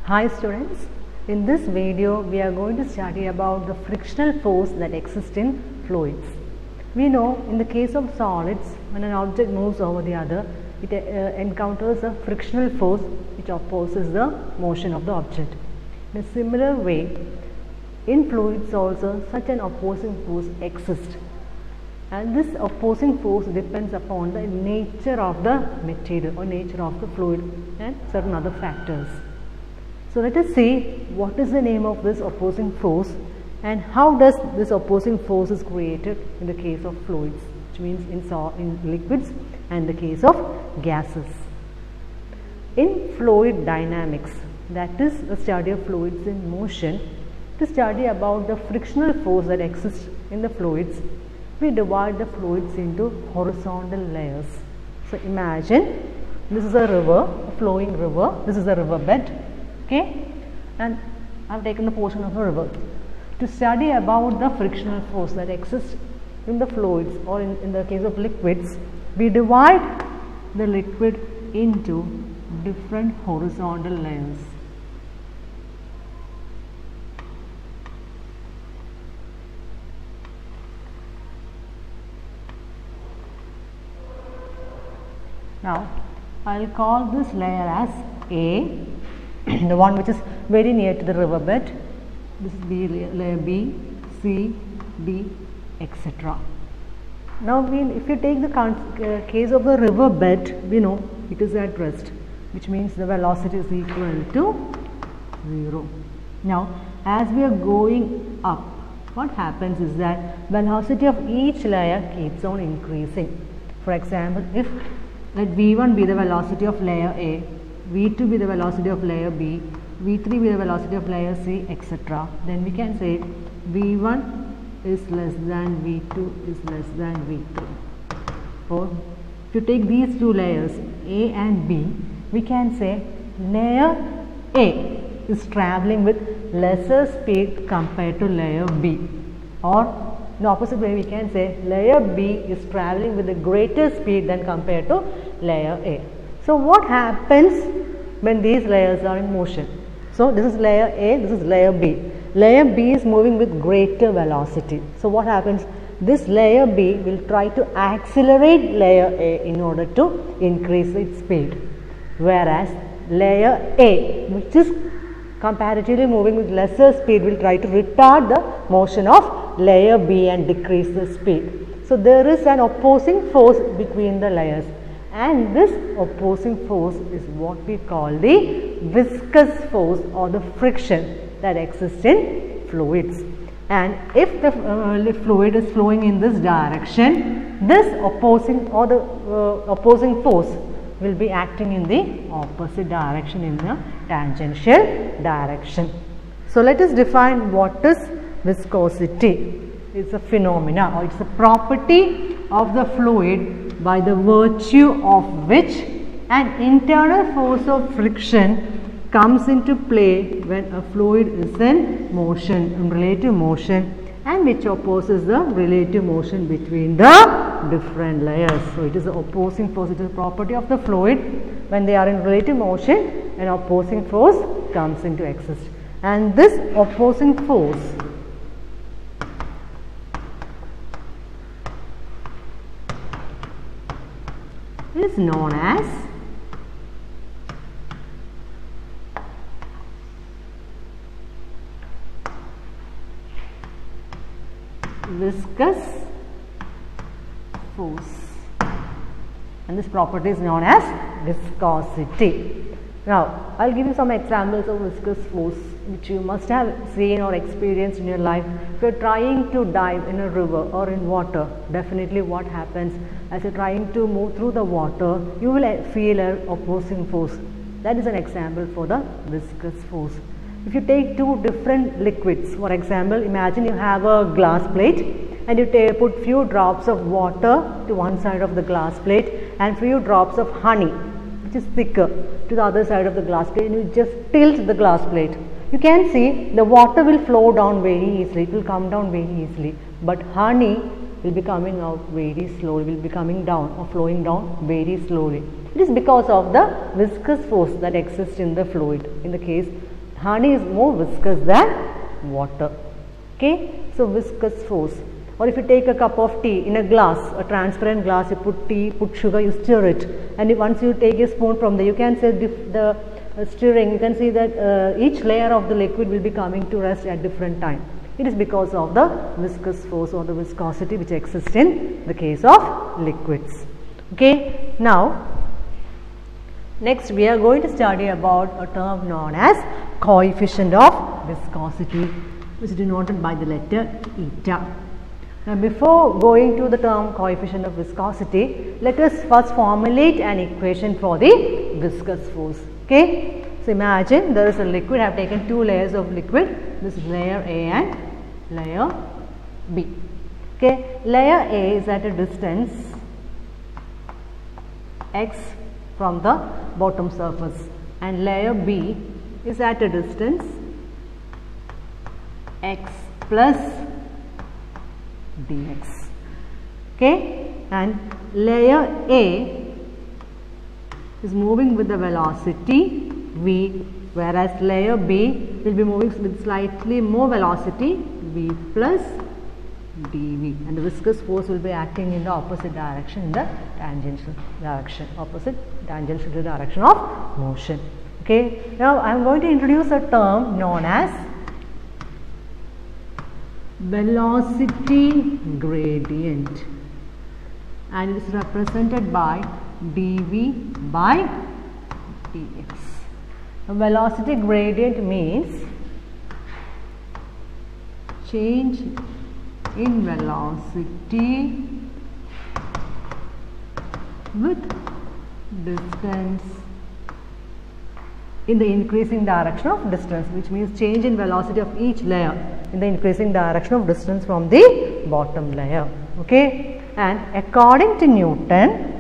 Hi students, in this video we are going to study about the frictional force that exists in fluids. We know in the case of solids, when an object moves over the other, it encounters a frictional force which opposes the motion of the object. In a similar way, in fluids also such an opposing force exists, and this opposing force depends upon the nature of the material or nature of the fluid and certain other factors. So let us see what is the name of this opposing force and how does this opposing force is created in the case of fluids, which means in liquids and the case of gases. In fluid dynamics, that is the study of fluids in motion, to study about the frictional force that exists in the fluids, we divide the fluids into horizontal layers. So imagine this is a river, a flowing river, this is a river bed. Okay, and I have taken the portion of a river. To study about the frictional force that exists in the fluids or in the case of liquids, we divide the liquid into different horizontal layers. Now, I will call this layer as A, the one which is very near to the river bed. This is layer B, C, D, etc. Now, if you take the case of the river bed, we know it is at rest, which means the velocity is equal to 0. Now, as we are going up, what happens is that velocity of each layer keeps on increasing. For example, if let V1 be the velocity of layer A, V2 be the velocity of layer B, V3 be the velocity of layer C, etc. Then we can say V1 is less than V2 is less than V3. Or if you take these two layers A and B, we can say layer A is traveling with lesser speed compared to layer B. Or in the opposite way, we can say layer B is traveling with a greater speed than compared to layer A. So what happens when these layers are in motion? So this is layer A, this is layer B. Layer B is moving with greater velocity. So what happens? This layer B will try to accelerate layer A in order to increase its speed. Whereas layer A, which is comparatively moving with lesser speed, will try to retard the motion of layer B and decrease the speed. So there is an opposing force between the layers. And this opposing force is what we call the viscous force or the friction that exists in fluids. And if the fluid is flowing in this direction, this opposing or the opposing force will be acting in the opposite direction, in the tangential direction. So let us define what is viscosity. It's a phenomena or it's a property of the fluid by the virtue of which an internal force of friction comes into play when a fluid is in motion, in relative motion, and which opposes the relative motion between the different layers. So it is the opposing force, it is a property of the fluid. When they are in relative motion, an opposing force comes into exist. And this opposing force is known as viscous force, and this property is known as viscosity. Now, I will give you some examples of viscous force which you must have seen or experienced in your life. If you are trying to dive in a river or in water, definitely what happens as you are trying to move through the water, you will feel an opposing force. That is an example for the viscous force. If you take two different liquids, for example, imagine you have a glass plate and you put few drops of water to one side of the glass plate and few drops of honey, which is thicker, to the other side of the glass plate, and you just tilt the glass plate. You can see the water will flow down very easily, it will come down very easily, but honey will be coming out very slowly, will be coming down or flowing down very slowly. It is because of the viscous force that exists in the fluid. In the case honey is more viscous than water. Okay, so viscous force. Or if you take a cup of tea in a glass, a transparent glass, you put tea, put sugar, you stir it, and once you take a spoon from there, you can say the stirring, you can see that each layer of the liquid will be coming to rest at different time. It is because of the viscous force or the viscosity which exists in the case of liquids. Okay, now next we are going to study about a term known as coefficient of viscosity, which is denoted by the letter eta. Now before going to the term coefficient of viscosity, let us first formulate an equation for the viscous force. Okay, so imagine there is a liquid. I have taken two layers of liquid. This is layer A and layer B. Okay, layer A is at a distance x from the bottom surface, and layer B is at a distance x plus dx. Okay, and layer A is moving with the velocity v, whereas layer B will be moving with slightly more velocity v plus dv, and the viscous force will be acting in the opposite direction, in the tangential direction, opposite tangential to the direction of motion. Okay, now I am going to introduce a term known as velocity gradient, and it is represented by dv by dx. A velocity gradient means change in velocity with distance in the increasing direction of distance, which means change in velocity of each layer in the increasing direction of distance from the bottom layer. Okay, and according to Newton,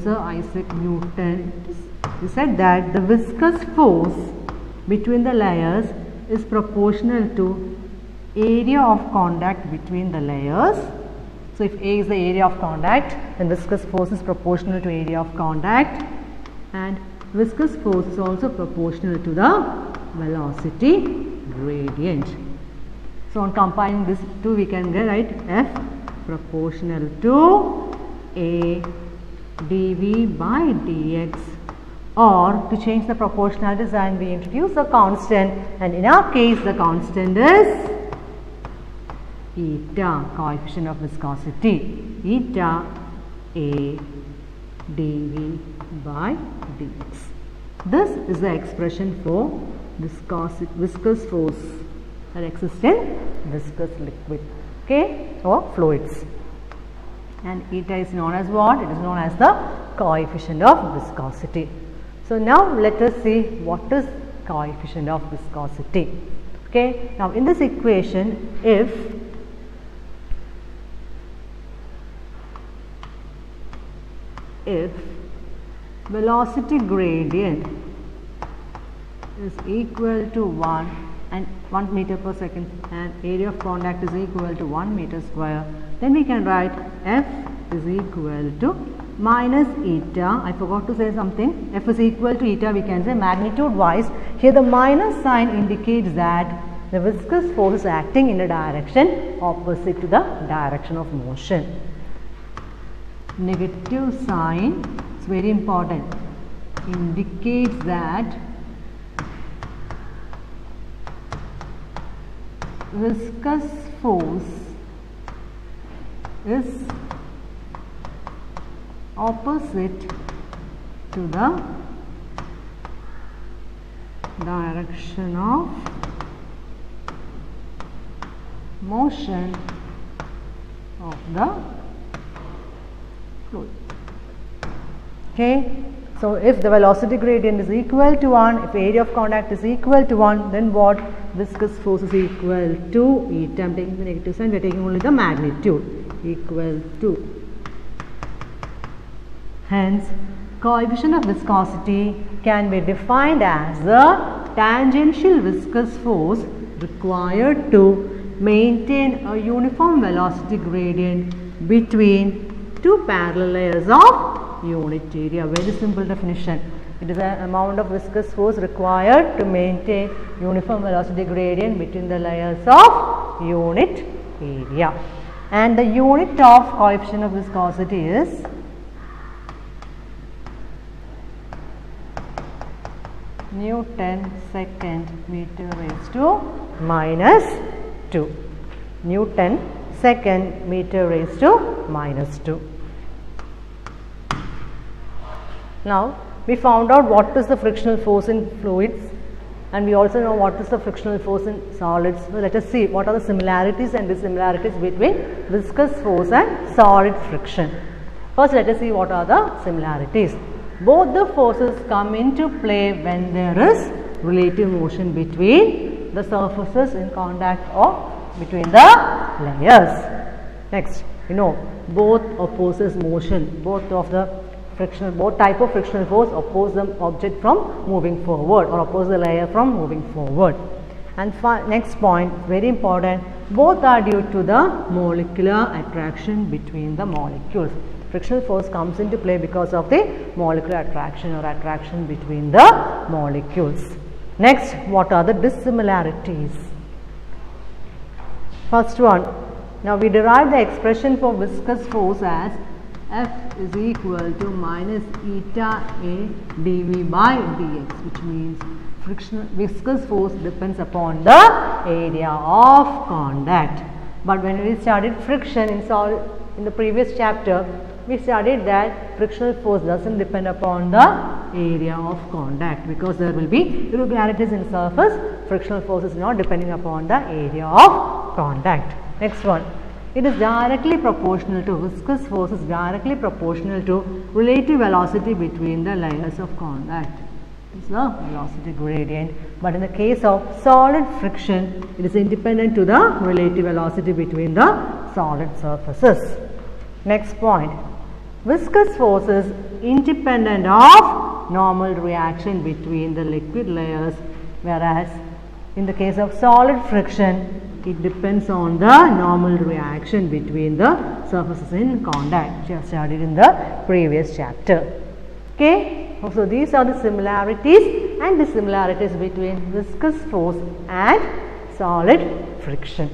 Sir Isaac Newton, he said that the viscous force between the layers is proportional to area of contact between the layers. So if A is the area of contact, then viscous force is proportional to area of contact, and viscous force is also proportional to the velocity gradient. So on combining these two, we can get right F proportional to A dv by dx, or to change the proportionality sign, we introduce a constant, and in our case the constant is eta, coefficient of viscosity, eta A dv by dx. This is the expression for viscous force that exists in viscous liquid, okay, or fluids. And eta is known as what? It is known as the coefficient of viscosity. So now let us see what is coefficient of viscosity. Okay, now in this equation, if velocity gradient is equal to 1 meter per second and area of contact is equal to 1 meter square, then we can write F is equal to minus eta. I forgot to say something. F is equal to eta, we can say magnitude wise. Here the minus sign indicates that the viscous force is acting in a direction opposite to the direction of motion. Negative sign is very important, indicates that viscous force is opposite to the direction of motion of the fluid. Okay, so if the velocity gradient is equal to 1, if area of contact is equal to 1, then what? Viscous force is equal to eta. I am taking the negative sign, we are taking only the magnitude, equal to. Hence, coefficient of viscosity can be defined as the tangential viscous force required to maintain a uniform velocity gradient between two parallel layers of unit area. Very simple definition. It is the amount of viscous force required to maintain uniform velocity gradient between the layers of unit area. And the unit of coefficient of viscosity is Newton second meter raised to minus 2. Newton second meter raised to minus 2. Now, we found out what is the frictional force in fluids, and we also know what is the frictional force in solids. So, let us see what are the similarities and dissimilarities between viscous force and solid friction. First, let us see what are the similarities. Both the forces come into play when there is relative motion between the surfaces in contact or between the layers. Next, both opposes motion, both type of frictional force oppose the object from moving forward or oppose the layer from moving forward. And next point, very important, both are due to the molecular attraction between the molecules. Frictional force comes into play because of the molecular attraction or attraction between the molecules. Next, what are the dissimilarities? First one, now we derive the expression for viscous force as F is equal to minus eta A dV by dx, which means viscous force depends upon the area of contact. But when we studied friction in the previous chapter, we studied that frictional force doesn't depend upon the area of contact because there will be irregularities in surface. Frictional force is not depending upon the area of contact. Next one. It is directly proportional to viscous force is directly proportional to relative velocity between the layers of contact. It is the velocity gradient. But in the case of solid friction, it is independent to the relative velocity between the solid surfaces. Next point. Viscous force is independent of normal reaction between the liquid layers, whereas in the case of solid friction, it depends on the normal reaction between the surfaces in contact, which we have studied in the previous chapter. Okay, so these are the similarities and dissimilarities between viscous force and solid friction.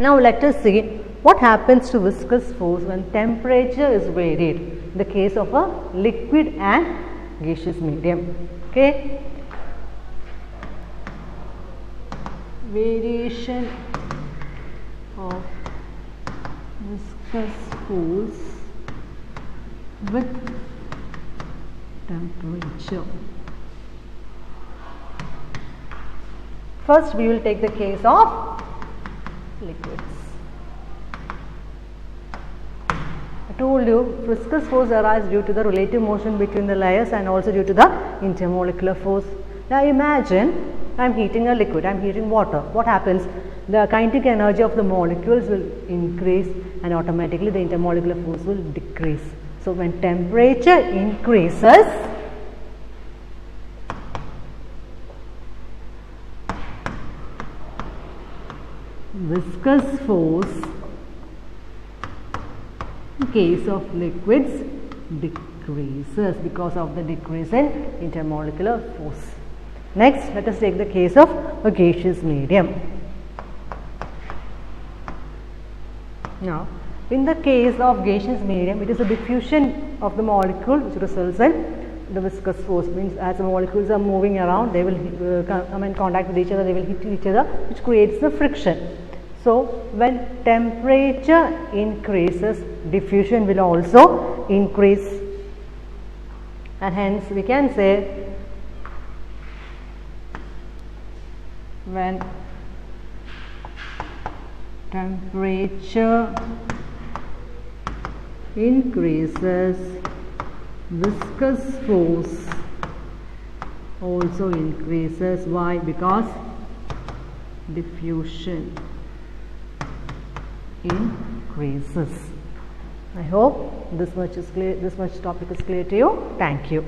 Now let us see what happens to viscous force when temperature is varied in the case of a liquid and gaseous medium. Okay. Variation of viscous force with temperature. First, we will take the case of liquids. I told you viscous force arises due to the relative motion between the layers and also due to the intermolecular force. Now imagine I am heating a liquid, I am heating water. What happens? The kinetic energy of the molecules will increase and automatically the intermolecular force will decrease. So when temperature increases, viscous force in case of liquids decreases because of the decrease in intermolecular force. Next, let us take the case of a gaseous medium. Now, in the case of gaseous medium, it is a diffusion of the molecule which results in the viscous force. Means as the molecules are moving around, they will come in contact with each other, they will hit each other, which creates the friction. So, when temperature increases, diffusion will also increase, and hence we can say when temperature increases, viscous force also increases. Why? Because diffusion increases. I hope this much topic is clear to you. Thank you.